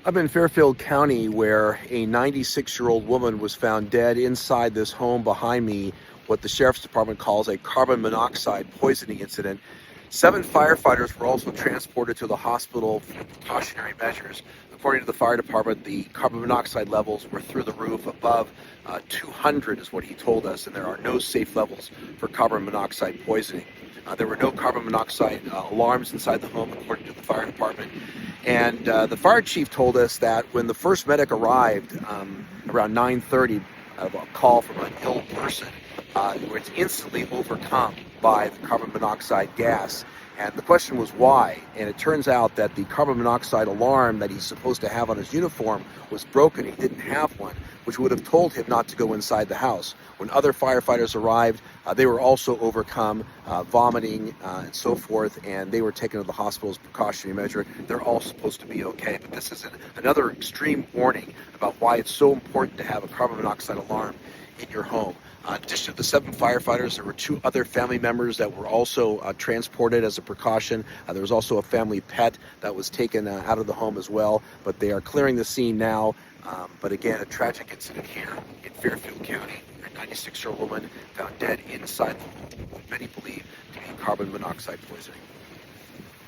I'm in Fairfield County where a 96-year-old woman was found dead inside this home behind me, what the Sheriff's Department calls a carbon monoxide poisoning incident. 7 firefighters were also transported to the hospital for precautionary measures. According to the fire department, the carbon monoxide levels were through the roof, above 200 is what he told us, and there are no safe levels for carbon monoxide poisoning. There were no carbon monoxide alarms inside the home, according to the fire department. And the fire chief told us that when the first medic arrived around 9:30, a call from an ill person, it was instantly overcome by the carbon monoxide gas. And the question was why? And it turns out that the carbon monoxide alarm that he's supposed to have on his uniform was broken. He didn't have one, which would have told him not to go inside the house. When other firefighters arrived, they were also overcome, vomiting and so forth, and they were taken to the hospital as a precautionary measure. They're all supposed to be okay, but this is another extreme warning about why it's so important to have a carbon monoxide alarm in your home. In addition to the 7 firefighters, there were 2 other family members that were also transported as a precaution. There was also a family pet that was taken out of the home as well, but they are clearing the scene now. But again, a tragic incident here in Fairfield County. A 96-year-old woman found dead inside the home, what many believe to be carbon monoxide poisoning.